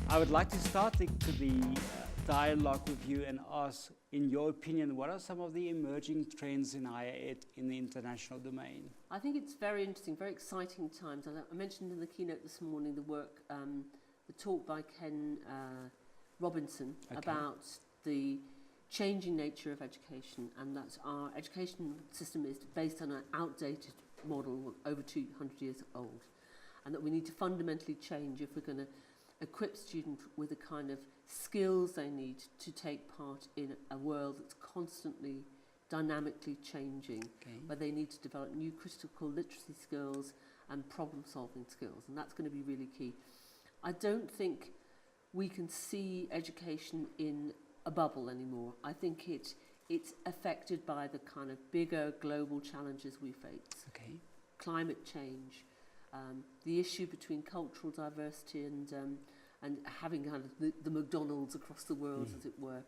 I would like to start the dialogue with you and ask, in your opinion, what are some of the emerging trends in higher ed in the international domain? I think it's very interesting, very exciting times. I mentioned in the keynote this morning the talk by Ken Robinson about the changing nature of education, and that our education system is based on an outdated model over 200 years old, and that we need to fundamentally change if we're going to equip students with the kind of skills they need to take part in a world that's constantly dynamically changing, where they need to develop new critical literacy skills and problem-solving skills, and that's going to be really key. I don't think we can see education in a bubble anymore. I think it's affected by the kind of bigger global challenges we face. Climate change, the issue between cultural diversity and having kind of the McDonald's across the world, as it were,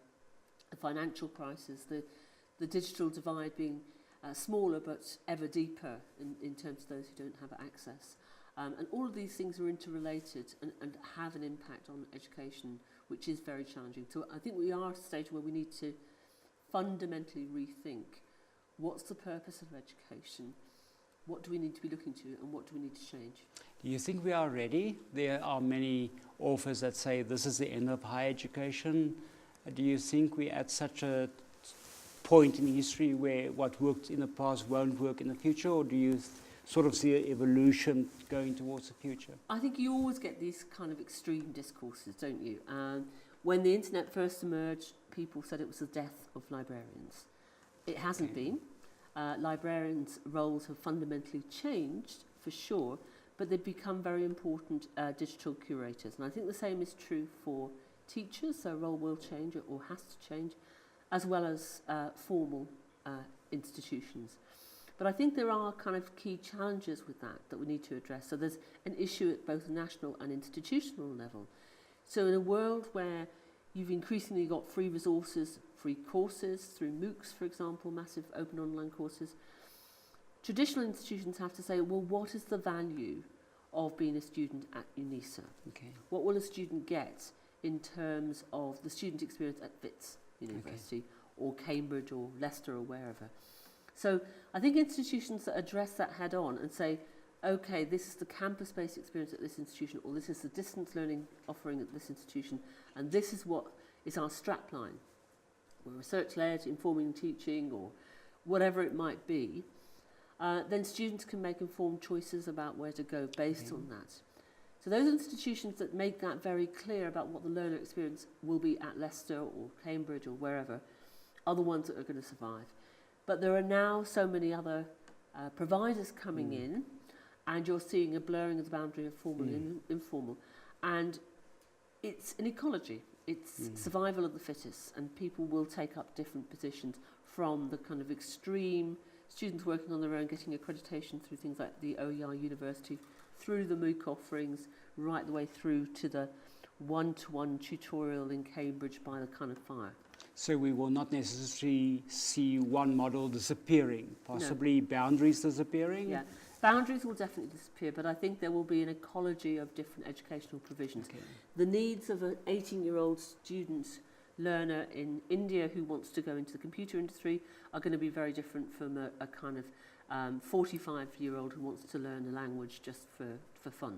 the financial crisis, the digital divide being smaller but ever deeper in terms of those who don't have access. And all of these things are interrelated and have an impact on education, which is very challenging. So I think we are at a stage where we need to fundamentally rethink what's the purpose of education, what do we need to be looking to, and what do we need to change. Do you think we are ready? There are many authors that say this is the end of higher education. Do you think we're at such a point in history where what worked in the past won't work in the future, or do you sort of see an evolution going towards the future? I think you always get these kind of extreme discourses, don't you? When the internet first emerged, people said it was the death of librarians. It hasn't been. Librarians' roles have fundamentally changed, for sure, but they've become very important digital curators. And I think the same is true for teachers. Their role will change or has to change, as well as formal institutions. But I think there are kind of key challenges with that we need to address. So there's an issue at both national and institutional level. So in a world where you've increasingly got free resources, free courses through MOOCs, for example, massive open online courses, traditional institutions have to say, well, what is the value of being a student at UNISA? What will a student get in terms of the student experience at Wits University or Cambridge or Leicester or wherever? So I think institutions that address that head on and say, okay, this is the campus-based experience at this institution, or this is the distance learning offering at this institution, and this is what is our strapline. We're research-led, informing teaching, or whatever it might be, then students can make informed choices about where to go based on that. So those institutions that make that very clear about what the learner experience will be at Leicester or Cambridge or wherever are the ones that are going to survive. But there are now so many other providers coming in, and you're seeing a blurring of the boundary of formal and informal. And it's an ecology. It's survival of the fittest, and people will take up different positions, from the kind of extreme students working on their own, getting accreditation through things like the OER University, through the MOOC offerings, right the way through to the one-to-one tutorial in Cambridge by the kind of fire. So we will not necessarily see one model disappearing, possibly boundaries disappearing? Yeah, boundaries will definitely disappear, but I think there will be an ecology of different educational provisions. The needs of an 18-year-old student learner in India who wants to go into the computer industry are going to be very different from a kind of 45-year-old who wants to learn a language just for fun.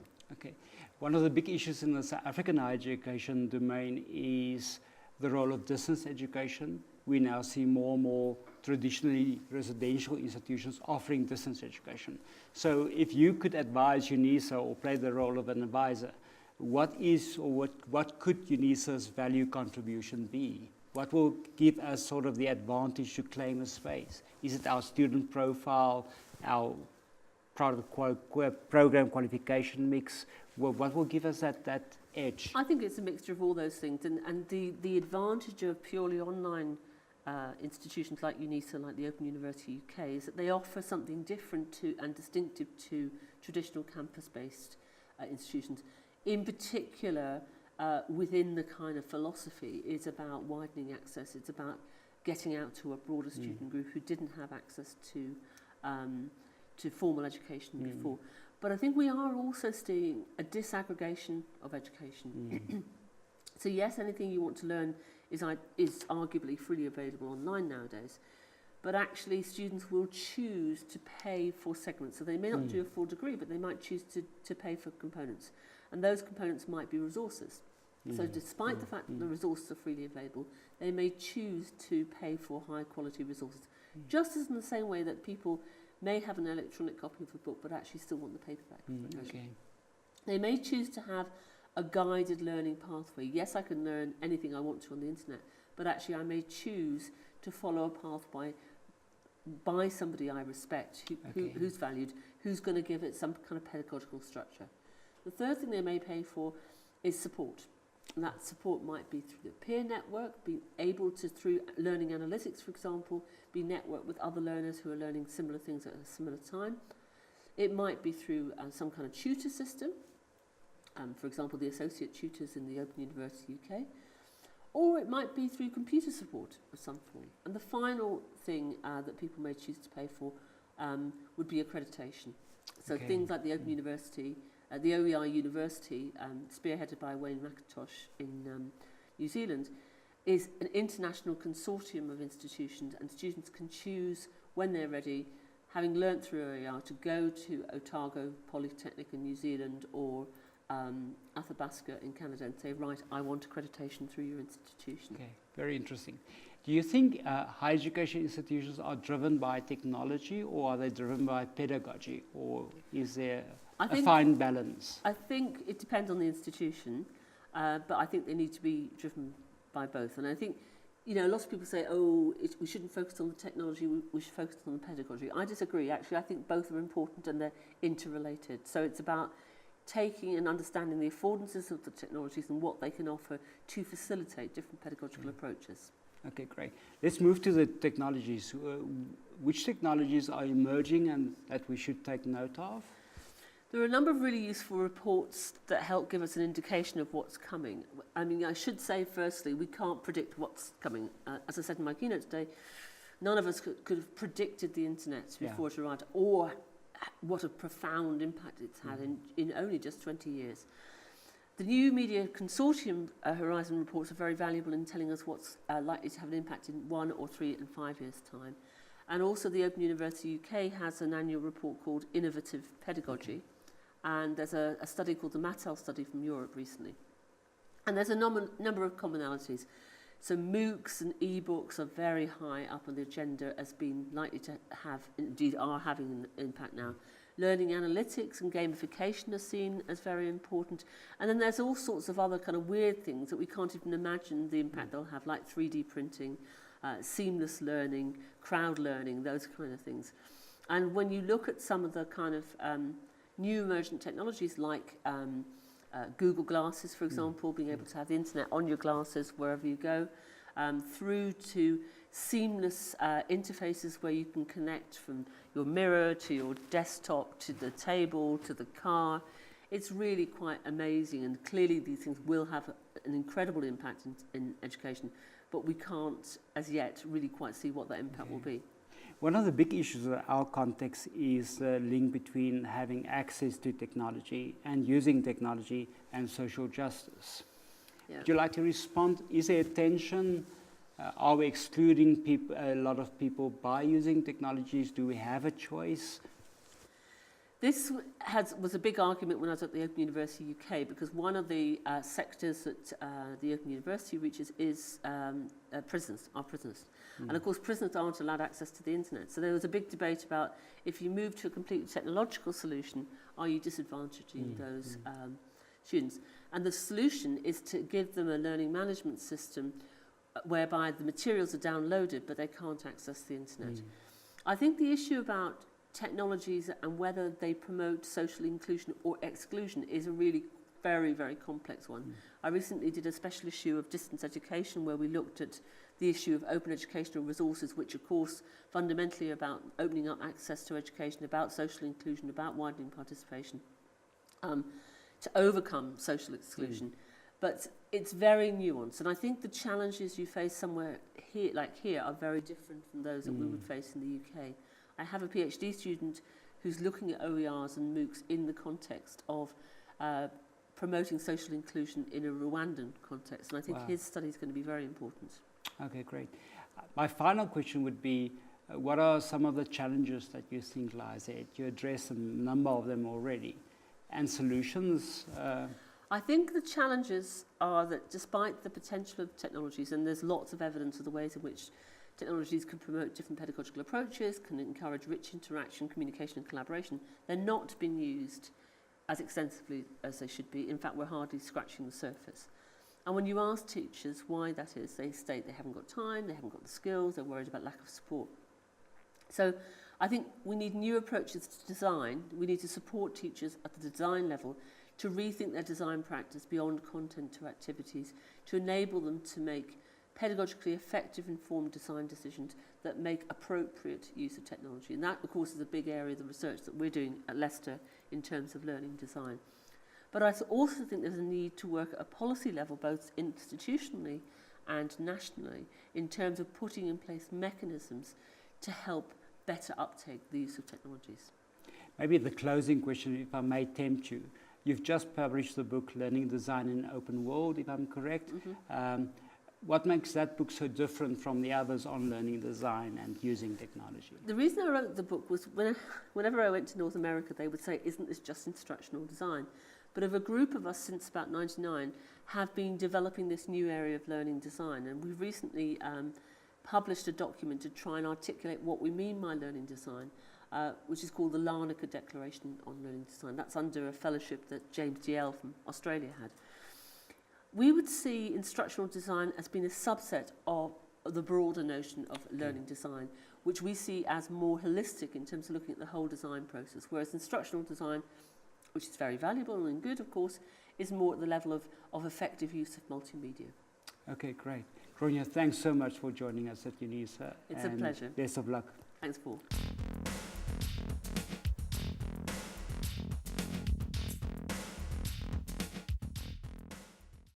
One of the big issues in the South African higher education domain is the role of distance education. We now see more and more traditionally residential institutions offering distance education. So if you could advise UNISA or play the role of an advisor, what could UNISA's value contribution be? What will give us sort of the advantage to claim a space? Is it our student profile, our program qualification mix? What will give us that edge? I think it's a mixture of all those things, and the advantage of purely online institutions like UNISA, like the Open University UK, is that they offer something different to and distinctive to traditional campus-based institutions. In particular, within the kind of philosophy, is about widening access. It's about getting out to a broader student group who didn't have access to formal education before. But I think we are also seeing a disaggregation of education. So yes, anything you want to learn is arguably freely available online nowadays, but actually students will choose to pay for segments. So they may not do a full degree, but they might choose to pay for components. And those components might be resources. So despite the fact that the resources are freely available, they may choose to pay for high quality resources. Just as in the same way that people may have an electronic copy of a book but actually still want the paperback version. They may choose to have a guided learning pathway. Yes, I can learn anything I want to on the internet, but actually I may choose to follow a pathway by somebody I respect, who's valued, who's going to give it some kind of pedagogical structure. The third thing they may pay for is support. And that support might be through the peer network, be able to, through learning analytics, for example, be networked with other learners who are learning similar things at a similar time. It might be through some kind of tutor system, for example, the associate tutors in the Open University UK, or it might be through computer support of some form. And the final thing that people may choose to pay for would be accreditation. So things like the Open University, the OER University, spearheaded by Wayne McIntosh in New Zealand, is an international consortium of institutions, and students can choose when they're ready, having learnt through OER, to go to Otago Polytechnic in New Zealand or Athabasca in Canada and say, right, I want accreditation through your institution. Okay, very interesting. Do you think higher education institutions are driven by technology, or are they driven by pedagogy, or is there a fine balance? I think it depends on the institution, but I think they need to be driven by both. And I think, you know, lots of people say, we shouldn't focus on the technology, we should focus on the pedagogy. I disagree. Actually, I think both are important and they're interrelated. So it's about taking and understanding the affordances of the technologies and what they can offer to facilitate different pedagogical approaches. Okay, great. Let's move to the technologies. Which technologies are emerging and that we should take note of? There are a number of really useful reports that help give us an indication of what's coming. I mean, I should say, firstly, we can't predict what's coming. As I said in my keynote today, none of us could have predicted the internet before it arrived, or what a profound impact it's had in only just 20 years. The new Media Consortium Horizon reports are very valuable in telling us what's likely to have an impact in 1 or 3 and 5 years' time. And also the Open University UK has an annual report called Innovative Pedagogy. And there's a study called the Mattel study from Europe recently. And there's a number of commonalities. So MOOCs and e-books are very high up on the agenda as being likely to have, indeed are having an impact now. Learning analytics and gamification are seen as very important. And then there's all sorts of other kind of weird things that we can't even imagine the impact they'll have, like 3D printing, seamless learning, crowd learning, those kind of things. And when you look at some of the kind of new emergent technologies like Google Glasses, for example, being able to have the internet on your glasses wherever you go, through to seamless interfaces where you can connect from your mirror to your desktop to the table to the car. It's really quite amazing, and clearly these things will have an incredible impact in education, but we can't as yet really quite see what that impact will be. One of the big issues in our context is the link between having access to technology and using technology and social justice. Yeah. Would you like to respond? Is there a tension? Are we excluding a lot of people by using technologies? Do we have a choice? This was a big argument when I was at the Open University UK, because one of the sectors that the Open University reaches is prisoners, our prisoners. And of course, prisoners aren't allowed access to the internet. So there was a big debate about, if you move to a completely technological solution, are you disadvantaging those students? And the solution is to give them a learning management system whereby the materials are downloaded, but they can't access the internet. I think the issue about technologies and whether they promote social inclusion or exclusion is a really very, very complex one. I recently did a special issue of distance education where we looked at the issue of open educational resources, which of course fundamentally about opening up access to education, about social inclusion, about widening participation, to overcome social exclusion. But it's very nuanced, and I think the challenges you face somewhere here, like here, are very different from those that we would face in the UK. I have a PhD student who's looking at OERs and MOOCs in the context of promoting social inclusion in a Rwandan context. And I think his study is going to be very important. Okay, great. My final question would be, what are some of the challenges that you think lies ahead? You addressed a number of them already. And solutions? I think the challenges are that despite the potential of technologies, and there's lots of evidence of the ways in which technologies can promote different pedagogical approaches, can encourage rich interaction, communication and collaboration, they're not being used as extensively as they should be. In fact, we're hardly scratching the surface. And when you ask teachers why that is, they state they haven't got time, they haven't got the skills, they're worried about lack of support. So I think we need new approaches to design. We need to support teachers at the design level to rethink their design practice beyond content to activities, to enable them to make pedagogically effective, informed design decisions that make appropriate use of technology. And that, of course, is a big area of the research that we're doing at Leicester in terms of learning design. But I also think there's a need to work at a policy level, both institutionally and nationally, in terms of putting in place mechanisms to help better uptake the use of technologies. Maybe the closing question, if I may tempt you. You've just published the book Learning Design in an Open World, if I'm correct. What makes that book so different from the others on learning design and using technology? The reason I wrote the book was whenever I went to North America, they would say, isn't this just instructional design? But of a group of us since about 99 have been developing this new area of learning design. And we've recently published a document to try and articulate what we mean by learning design, which is called the Larnaca Declaration on Learning Design. That's under a fellowship that James DL from Australia had. We would see instructional design as being a subset of the broader notion of learning design, which we see as more holistic in terms of looking at the whole design process, whereas instructional design, which is very valuable and good, of course, is more at the level of effective use of multimedia. Okay, great. Gráinne, thanks so much for joining us at UNISA. It's a pleasure. Best of luck. Thanks, Paul.